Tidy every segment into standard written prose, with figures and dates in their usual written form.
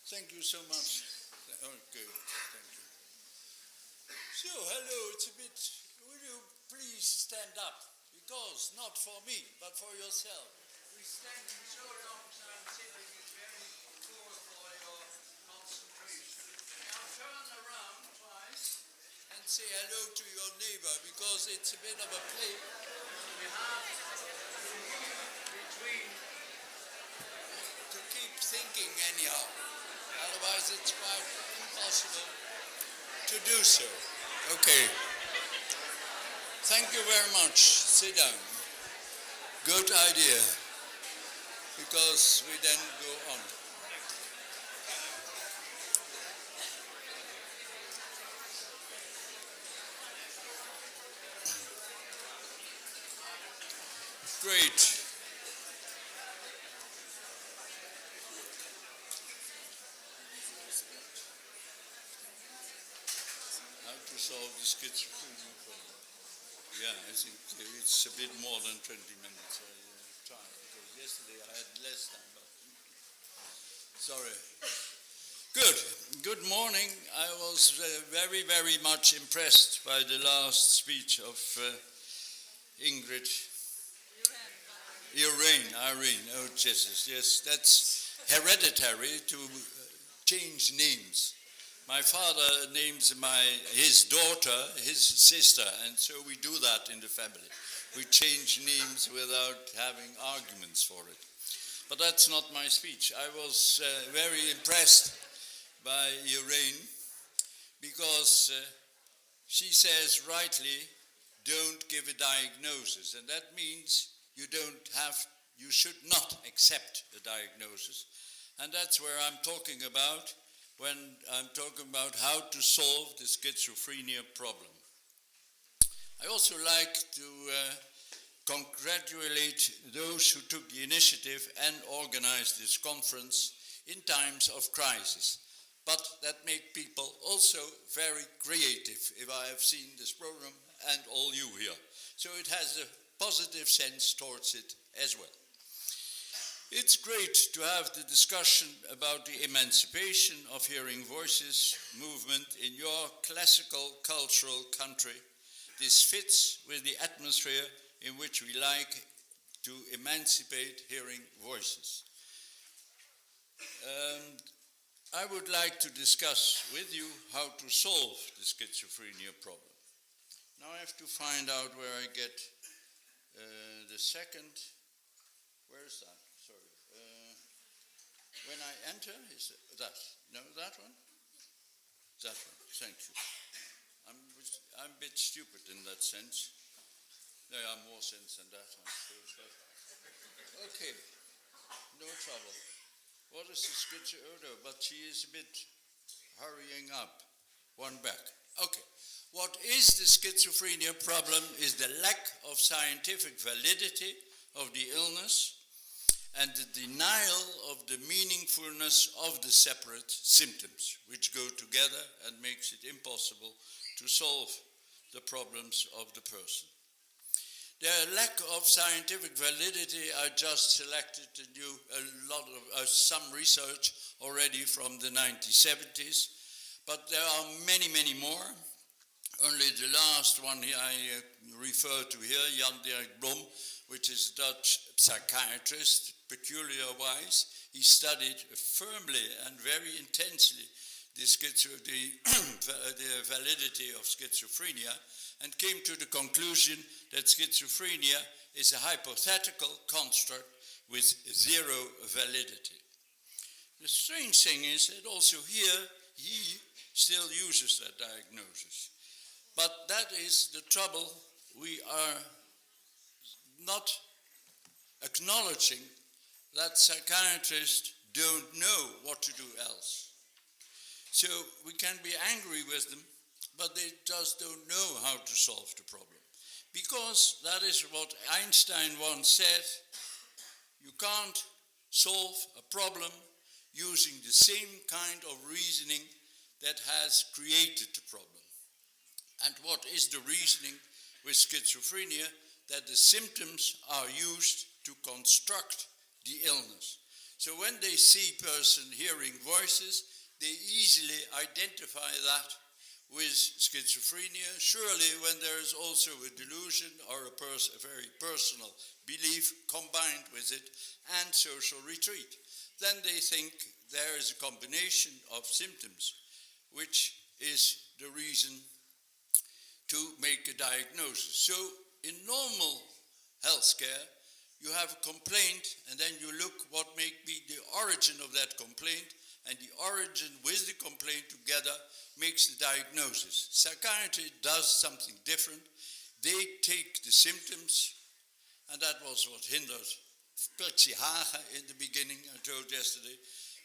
Thank you so much. Oh, good. Thank you. So, hello. It's a bit. Will you please stand up? Because not for me, but for yourself. We standing so long time sitting is very poor for your concentration. Now turn around twice and say hello to your neighbor, because it's a bit of a play. We have between to keep thinking anyhow. Otherwise, it's quite impossible to do so. Okay. Thank you very much. Sit down. Good idea. Because we then go on. Great. How to solve the schizophrenia problem. Yeah, I think it's a bit more than 20 minutes. I tried, because yesterday I had less time. But sorry. Good morning. I was very, very much impressed by the last speech of Ingrid. Irene. Oh, Jesus. Yes, that's hereditary to change names. My father names his daughter his sister, and so we do that in the family. We change names without having arguments for it. But that's not my speech. I was very impressed by Irene, because she says rightly, don't give a diagnosis, and that means you should not accept a diagnosis, and that's where I'm talking about when I'm talking about how to solve the schizophrenia problem. I also like to congratulate those who took the initiative and organized this conference in times of crisis, but that make people also very creative, if I have seen this program and all you here. So it has a positive sense towards it as well. It's great to have the discussion about the emancipation of hearing voices movement in your classical cultural country. This fits with the atmosphere in which we like to emancipate hearing voices. I would like to discuss with you how to solve the schizophrenia problem. Now I have to find out where I get the second. Where is that? Sorry. When I enter, is that? No, that one? That one. Thank you. I'm a bit stupid in that sense. There are more sense than that, I suppose. Okay. No trouble. What is the schizophrenia? But she is a bit hurrying up. One back. Okay. What is the schizophrenia problem is the lack of scientific validity of the illness and the denial of the meaningfulness of the separate symptoms, which go together and makes it impossible to solve the problems of the person. The lack of scientific validity, I just selected to do some research already from the 1970s, but there are many, many more. Only the last one I refer to here, Jan Dirk Blom, which is a Dutch psychiatrist, peculiar-wise. He studied firmly and very intensely the validity of schizophrenia and came to the conclusion that schizophrenia is a hypothetical construct with zero validity. The strange thing is that also here he still uses that diagnosis. But that is the trouble. We are not acknowledging that psychiatrists don't know what to do else. So we can be angry with them, but they just don't know how to solve the problem. Because that is what Einstein once said, you can't solve a problem using the same kind of reasoning that has created the problem. And what is the reasoning with schizophrenia? That the symptoms are used to construct the illness. So when they see person hearing voices, they easily identify that with schizophrenia. Surely when there is also a delusion or a very personal belief combined with it and social retreat, then they think there is a combination of symptoms which is the reason to make a diagnosis. So in normal healthcare, you have a complaint and then you look what may be the origin of that complaint, and the origin with the complaint together makes the diagnosis. Psychiatry does something different. They take the symptoms, and that was what hindered Percy Hagen in the beginning, I told yesterday,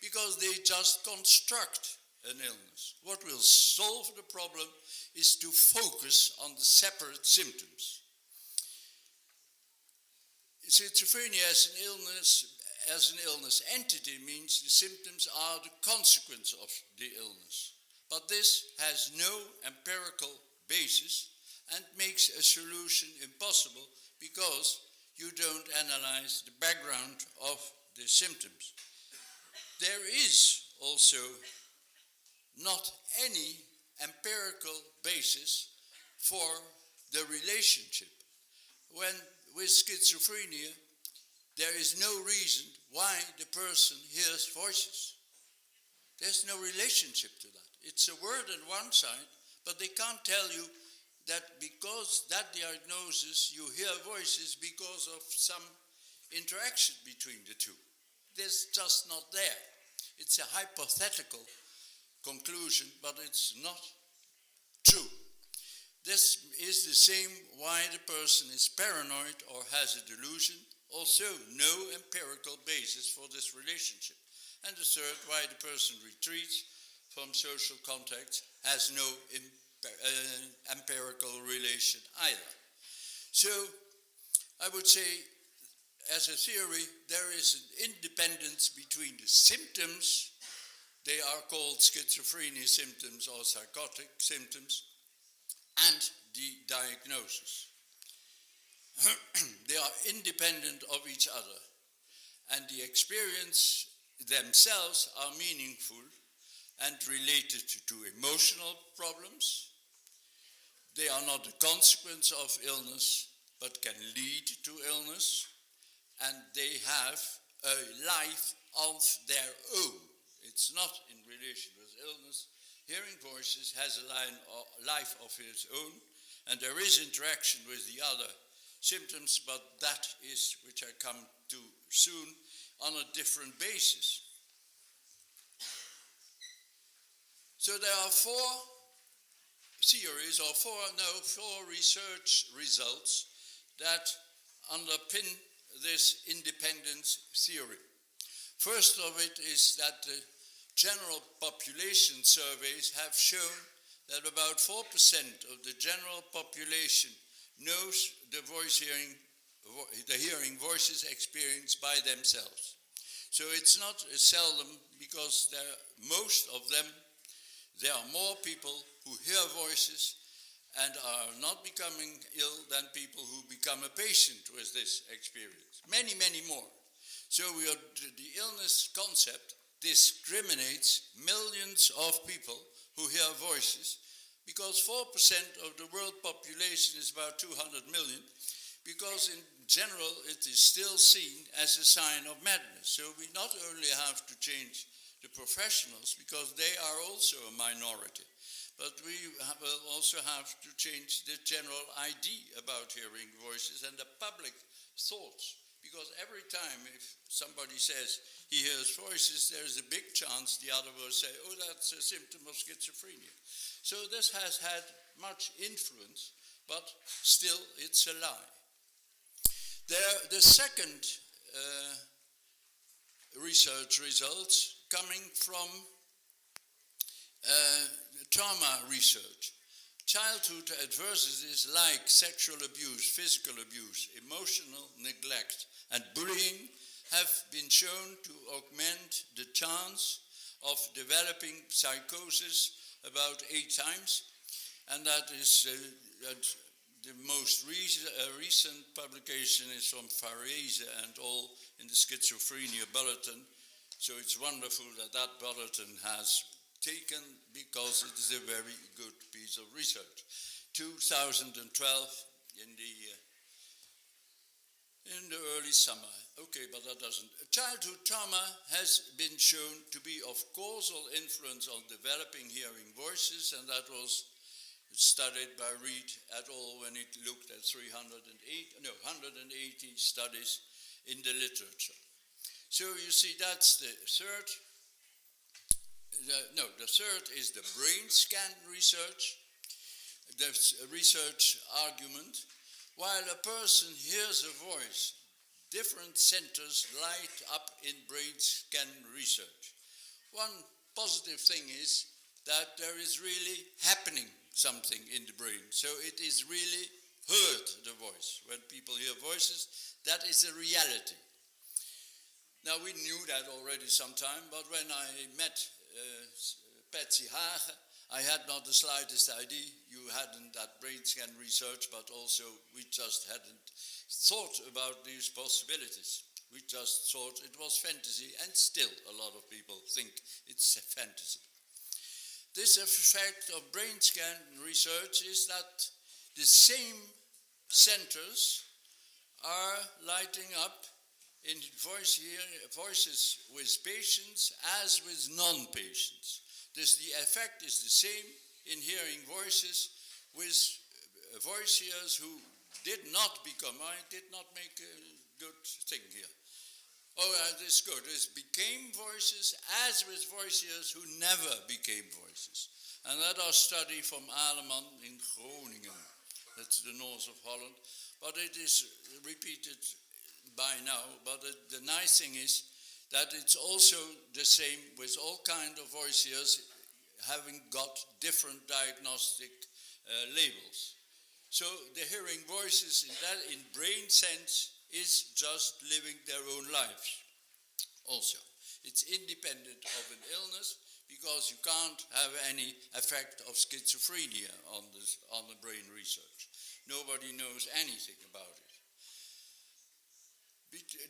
because they just construct an illness. What will solve the problem is to focus on the separate symptoms. Schizophrenia as an illness entity means the symptoms are the consequence of the illness. But this has no empirical basis and makes a solution impossible because you don't analyze the background of the symptoms. There is also not any empirical basis for the relationship. When with schizophrenia, there is no reason why the person hears voices. There's no relationship to that. It's a word on one side, but they can't tell you that because that diagnosis you hear voices because of some interaction between the two. There's just not there. It's a hypothetical conclusion, but it's not true. This is the same why the person is paranoid or has a delusion. Also, no empirical basis for this relationship. And the third, why the person retreats from social contact has no empirical relation either. So, I would say, as a theory, there is an independence between the symptoms, they are called schizophrenia symptoms or psychotic symptoms, and the diagnosis. They are independent of each other, and the experience themselves are meaningful and related to emotional problems. They are not a consequence of illness, but can lead to illness, and they have a life of their own. It's not in relation with illness. Hearing voices has a life of its own, and there is interaction with the other symptoms, but that is, which I come to soon, on a different basis. So there are four theories, or four research results that underpin this independence theory. First of it is that the general population surveys have shown that about 4% of the general population knows the hearing voices experienced by themselves. So it's not seldom, because most of them, there are more people who hear voices and are not becoming ill than people who become a patient with this experience. Many, many more. So the illness concept discriminates millions of people who hear voices, because 4% of the world population is about 200 million, because in general it is still seen as a sign of madness. So we not only have to change the professionals, because they are also a minority, but we will also have to change the general idea about hearing voices and the public thoughts. Because every time if somebody says he hears voices, there's a big chance the other will say, oh, that's a symptom of schizophrenia. So this has had much influence, but still it's a lie. The second research results coming from trauma research. Childhood adversities like sexual abuse, physical abuse, emotional neglect, and bullying have been shown to augment the chance of developing psychosis about 8 times, and that is the most recent publication is from Farese and all in the Schizophrenia Bulletin, So it's wonderful that that bulletin has taken, because it is a very good piece of research. 2012 in the early summer. Okay, but that doesn't. Childhood trauma has been shown to be of causal influence on developing hearing voices, and that was studied by Reed et al. When it looked at 180 studies in the literature. So you see, that's the third. The third is the brain scan research. The research argument. While a person hears a voice, different centers light up in brain scan research. One positive thing is that there is really happening something in the brain. So it is really heard, the voice. When people hear voices, that is a reality. Now, we knew that already sometime, but when I met Patsy Hagen, I had not the slightest idea. You hadn't that brain scan research, but also we just hadn't thought about these possibilities. We just thought it was fantasy, and still a lot of people think it's a fantasy. This effect of brain scan research is that the same centers are lighting up in voices with patients as with non-patients. The effect is the same in hearing voices with voice hearers who did not become, I did not make a good thing here. Oh, this is good. This became voices as with voice hearers who never became voices. And that are study from Aleman in Groningen. That's the north of Holland. But it is repeated by now, but the nice thing is that it's also the same with all kinds of voice hearers having got different diagnostic labels. So the hearing voices in brain sense is just living their own lives. Also, it's independent of an illness, because you can't have any effect of schizophrenia on the brain research. Nobody knows anything about it.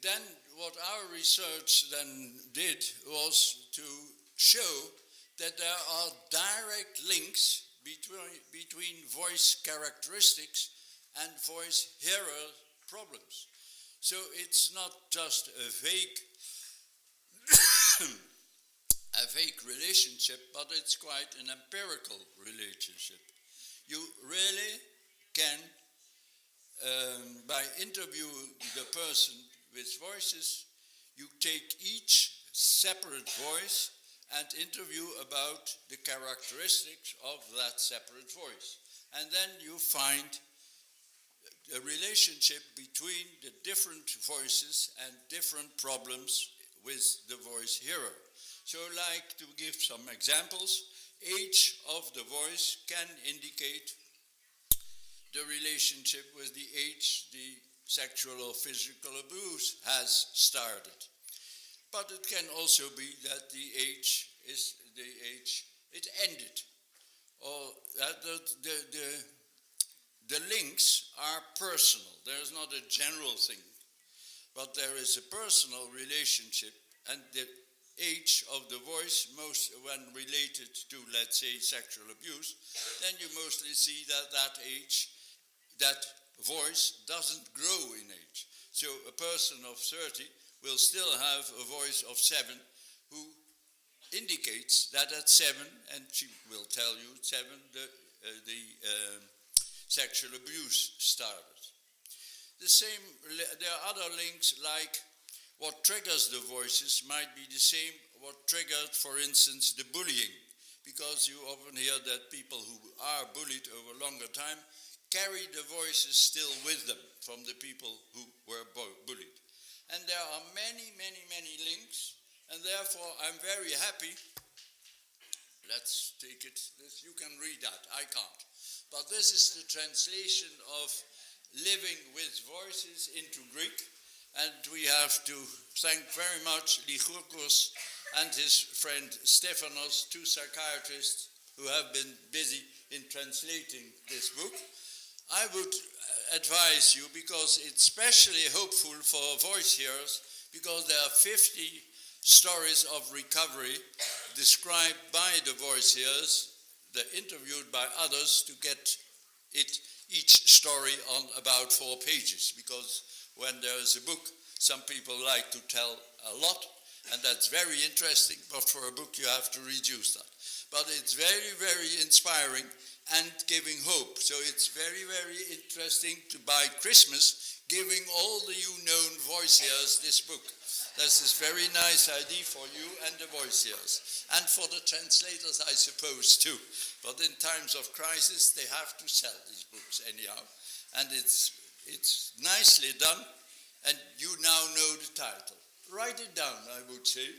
Then what our research then did was to show that there are direct links between voice characteristics and voice hearer problems. So it's not just a vague relationship, but it's quite an empirical relationship. You really can, by interviewing the person with voices, you take each separate voice and interview about the characteristics of that separate voice. And then you find a relationship between the different voices and different problems with the voice hearer. So like to give some examples, age of the voice can indicate the relationship with the age the sexual or physical abuse has started. But it can also be that the age is the age it ended. Or that the links are personal. There is not a general thing, but there is a personal relationship, and the age of the voice, most when related to, let's say, sexual abuse, then you mostly see that that age, that voice doesn't grow in age. So a person of 30 will still have a voice of 7 who indicates that at 7, and she will tell you 7, the sexual abuse started. The same, there are other links like what triggers the voices might be the same what triggered, for instance, the bullying, because you often hear that people who are bullied over a longer time carry the voices still with them from the people who were bullied. And there are many, many, many links, and therefore I'm very happy. Let's take it, you can read that, I can't. But this is the translation of Living with Voices into Greek, and we have to thank very much Lycurgus and his friend Stephanos, two psychiatrists who have been busy in translating this book. I would advise you, because it's especially hopeful for voice hearers, because there are 50 stories of recovery described by the voice hearers, they're interviewed by others to get each story on about 4 pages, because when there is a book, some people like to tell a lot, and that's very interesting, but for a book you have to reduce that. But it's very, very inspiring and giving hope. So it's very, very interesting to buy Christmas, giving all the known voice hearers this book. That's a very nice idea for you and the voice hearers. And for the translators, I suppose, too. But in times of crisis, they have to sell these books anyhow. And it's nicely done, and you now know the title. Write it down, I would say,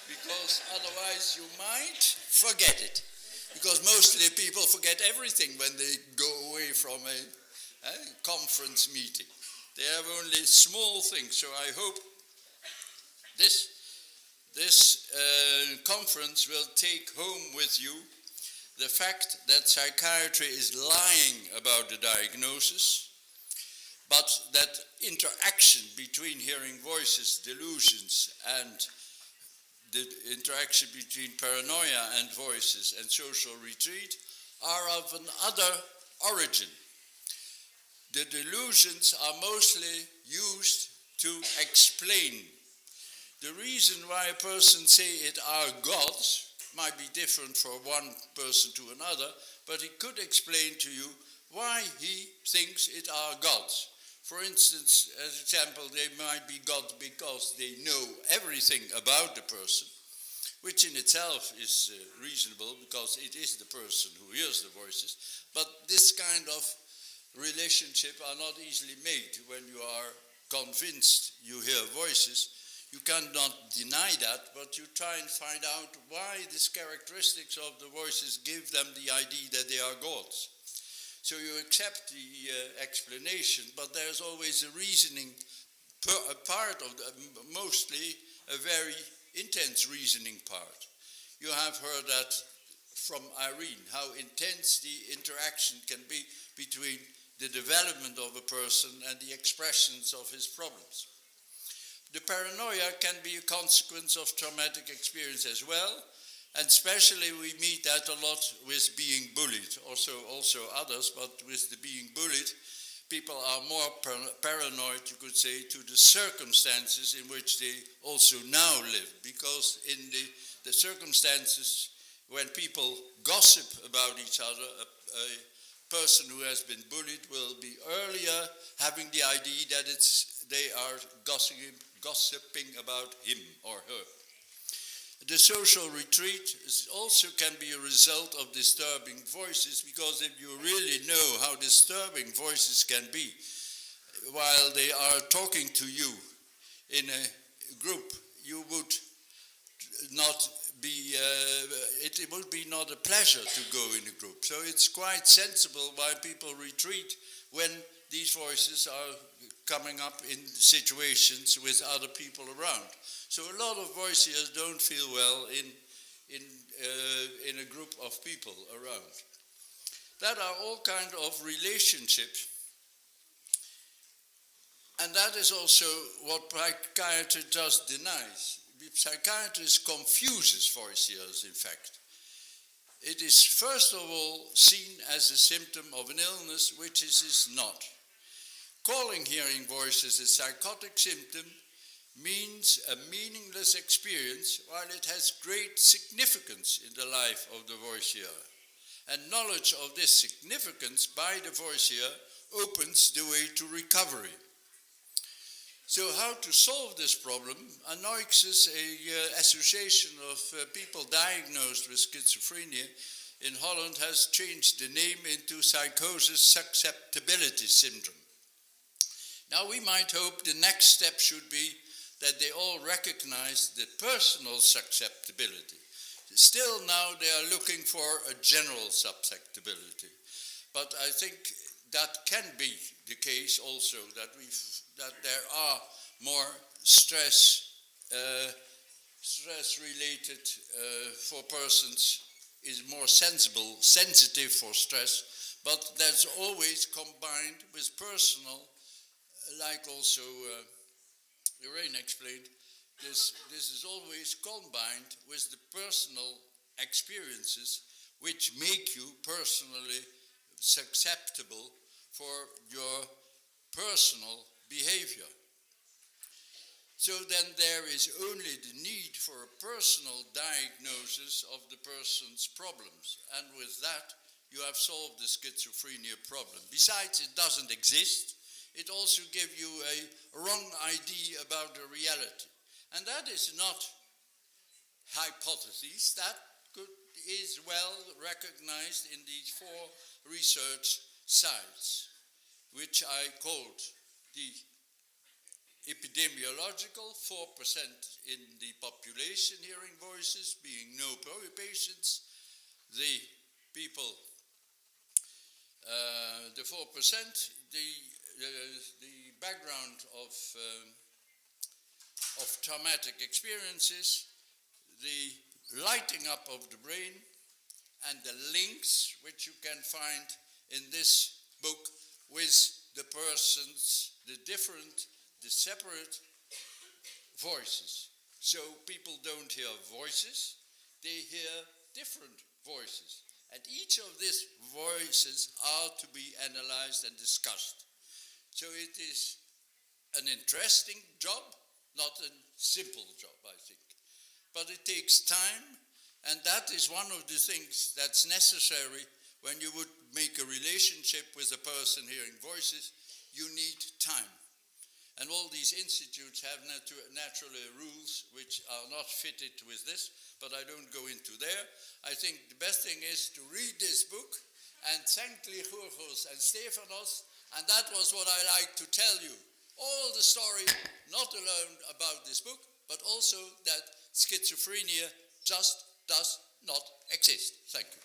because otherwise you might forget it. Because mostly people forget everything when they go away from a conference meeting. They have only small things, so I hope this conference will take home with you the fact that psychiatry is lying about the diagnosis, but that interaction between hearing voices, delusions, and the interaction between paranoia and voices and social retreat are of another origin. The delusions are mostly used to explain. The reason why a person say it are gods might be different for one person to another, but he could explain to you why he thinks it are gods. For instance, as an example, they might be gods because they know everything about the person, which in itself is reasonable because it is the person who hears the voices, but this kind of relationship are not easily made. When you are convinced you hear voices, you cannot deny that, but you try and find out why these characteristics of the voices give them the idea that they are gods. So you accept the explanation, but there's always a reasoning a part of mostly a very intense reasoning part. You have heard that from Irene, how intense the interaction can be between the development of a person and the expressions of his problems. The paranoia can be a consequence of traumatic experience as well, and especially we meet that a lot with being bullied, also others, but with the being bullied, people are more paranoid, you could say, to the circumstances in which they also now live, because in the circumstances when people gossip about each other, a person who has been bullied will be earlier having the idea that they are gossiping about him or her. The social retreat also can be a result of disturbing voices, because if you really know how disturbing voices can be while they are talking to you in a group, you would not be, it would be not a pleasure to go in a group. So it's quite sensible why people retreat when these voices are coming up in situations with other people around. So a lot of voices don't feel well in a group of people around. That are all kind of relationships, and that is also what psychiatry just denies. Psychiatrist confuses voice hearers, in fact. It is first of all seen as a symptom of an illness, which it is not. Calling hearing voices a psychotic symptom means a meaningless experience, while it has great significance in the life of the voice hearer. And knowledge of this significance by the voice hearer opens the way to recovery. So how to solve this problem? Anoixis, an association of people diagnosed with schizophrenia in Holland, has changed the name into psychosis susceptibility syndrome. Now we might hope the next step should be that they all recognize the personal susceptibility. Still now they are looking for a general susceptibility. But I think that can be the case also, that there are more stress related for persons, is more sensitive for stress, but that's always combined with personal, like also Lorraine explained, this is always combined with the personal experiences which make you personally susceptible for your personal behavior. So then there is only the need for a personal diagnosis of the person's problems. And with that, you have solved the schizophrenia problem. Besides, it doesn't exist. It also gives you a wrong idea about the reality. And that is not hypothesis. That is well recognized in these 4 research sites, which I called the epidemiological, 4% in the population hearing voices, being no patients, the people, the 4%, the background of traumatic experiences, the lighting up of the brain, and the links which you can find in this book with the persons, the separate voices. So people don't hear voices, they hear different voices. And each of these voices are to be analyzed and discussed. So it is an interesting job, not a simple job, I think. But it takes time, and that is one of the things that's necessary when you would make a relationship with a person hearing voices. You need time. And all these institutes have naturally rules which are not fitted with this, but I don't go into there. I think the best thing is to read this book and thank Lycurgus and Stephanos, and that was what I like to tell you. All the story, not alone about this book, but also that schizophrenia just does not exist. Thank you.